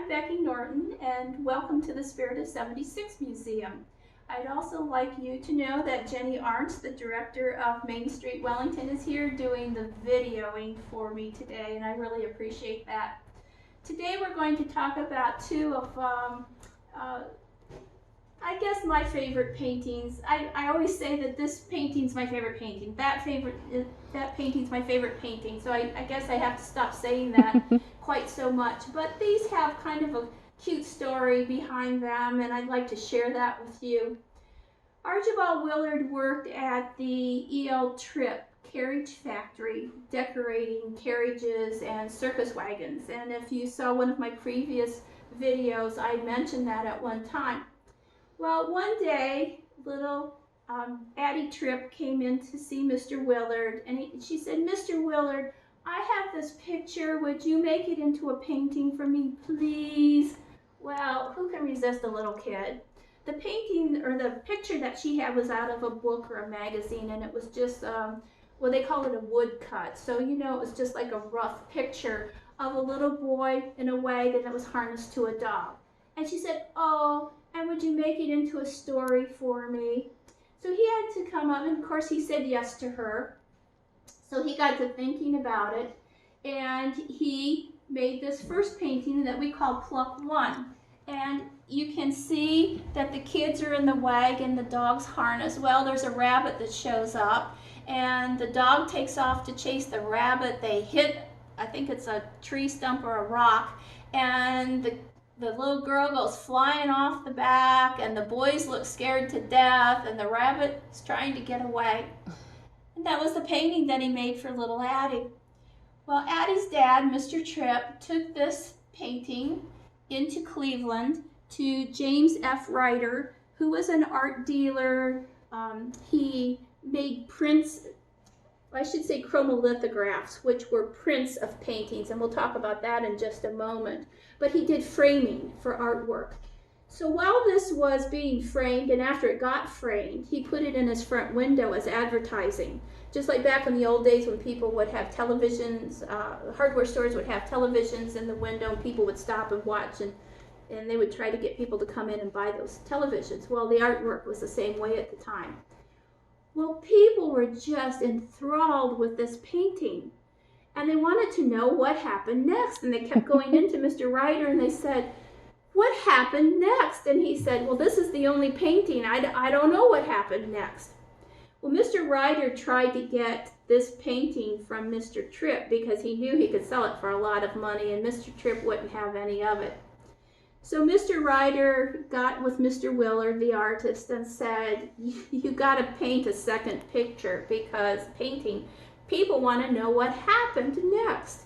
I'm Becky Norton, and welcome to the Spirit of 76 Museum. I'd also like you to know that Jenny Arntz, the director of Main Street Wellington, is here doing the videoing for me today, and I really appreciate that. Today we're going to talk about two of, I guess, my favorite paintings. I always say that this painting's my favorite painting, that painting's my favorite painting, so I guess I have to stop saying that quite so much. But these have kind of a cute story behind them, and I'd like to share that with you. Archibald Willard worked at the E.L. Tripp carriage factory, decorating carriages and circus wagons. And if you saw one of my previous videos, I mentioned that at one time. Well, one day, little Addie Tripp came in to see Mr. Willard, and she said, "Mr. Willard, I have this picture. Would you make it into a painting for me, please?" Well, who can resist a little kid? The painting, or the picture that she had, was out of a book or a magazine, and it was just, well, they call it a woodcut. So, you know, it was just like a rough picture of a little boy in a wagon that was harnessed to a dog. And she said, "Oh, and would you make it into a story for me?" So he had to come up, and of course he said yes to her. So he got to thinking about it, and he made this first painting that we call Pluck 1. And you can see that the kids are in the wagon, the dog's harnessed. Well, there's a rabbit that shows up, and the dog takes off to chase the rabbit. They hit, I think it's a tree stump or a rock, and the little girl goes flying off the back, and the boys look scared to death, and the rabbit is trying to get away. And that was the painting that he made for little Addie. Well, Addie's dad, Mr. Tripp, took this painting into Cleveland to James F. Ryder, who was an art dealer. He made prints, I should say chromolithographs, which were prints of paintings, and we'll talk about that in just a moment. But he did framing for artwork. So while this was being framed, and after it got framed, he put it in his front window as advertising. Just like back in the old days when people would have televisions, hardware stores would have televisions in the window, and people would stop and watch, and they would try to get people to come in and buy those televisions. Well, the artwork was the same way at the time. Well, people were just enthralled with this painting, and they wanted to know what happened next. And they kept going into Mr. Ryder, and they said, "What happened next?" And he said, "Well, this is the only painting. I don't know what happened next." Well, Mr. Ryder tried to get this painting from Mr. Tripp because he knew he could sell it for a lot of money, and Mr. Tripp wouldn't have any of it. So Mr. Ryder got with Mr. Willard, the artist, and said, "You got to paint a second picture, because people want to know what happened next."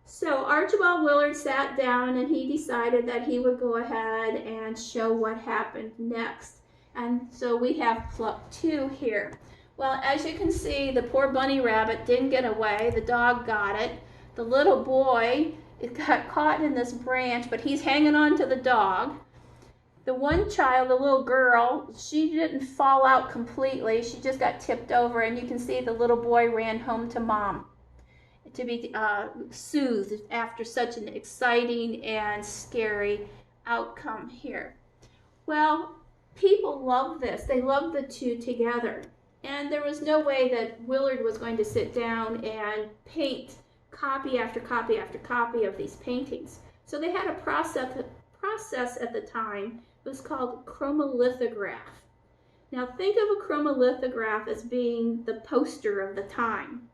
So Archibald Willard sat down, and he decided that he would go ahead and show what happened next. And so we have Pluck 2 here. Well, as you can see, the poor bunny rabbit didn't get away. The dog got it. The little boy, it got caught in this branch, but he's hanging on to the dog. The one child, the little girl, she didn't fall out completely. She just got tipped over, and you can see the little boy ran home to mom to be soothed after such an exciting and scary outcome here. Well, people love this. They love the two together. And there was no way that Willard was going to sit down and paint copy after copy after copy of these paintings. So they had a process at the time. It was called chromolithograph. Now think of a chromolithograph as being the poster of the time.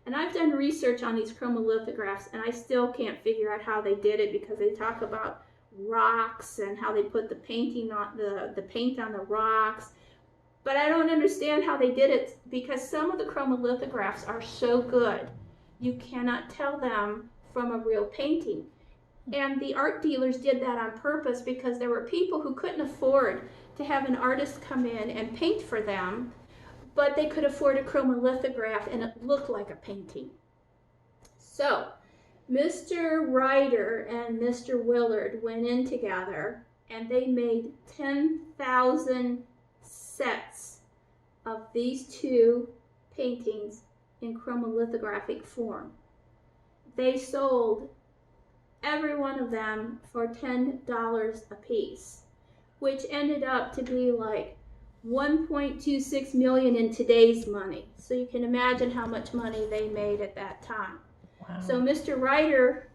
And I've done research on these chromolithographs, and I still can't figure out how they did it, because they talk about rocks and how they put the painting on the paint on the rocks. But I don't understand how they did it, because some of the chromolithographs are so good you cannot tell them from a real painting. And the art dealers did that on purpose, because there were people who couldn't afford to have an artist come in and paint for them, but they could afford a chromolithograph and it looked like a painting. So Mr. Ryder and Mr. Willard went in together, and they made 10,000 sets of these two paintings in chromolithographic form. They sold every one of them for $10 a piece, which ended up to be like 1.26 million in today's money. So you can imagine how much money they made at that time. Wow. So Mr. Ryder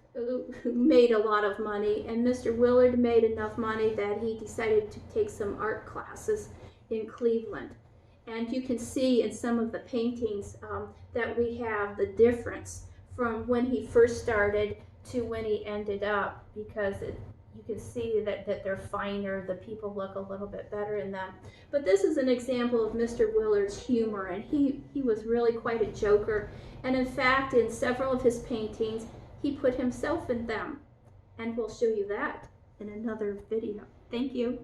made a lot of money, and Mr. Willard made enough money that he decided to take some art classes in Cleveland. And you can see in some of the paintings that we have the difference from when he first started to when he ended up, because you can see that they're finer, the people look a little bit better in them. But this is an example of Mr. Willard's humor, and he was really quite a joker. And in fact, in several of his paintings, he put himself in them. And we'll show you that in another video. Thank you.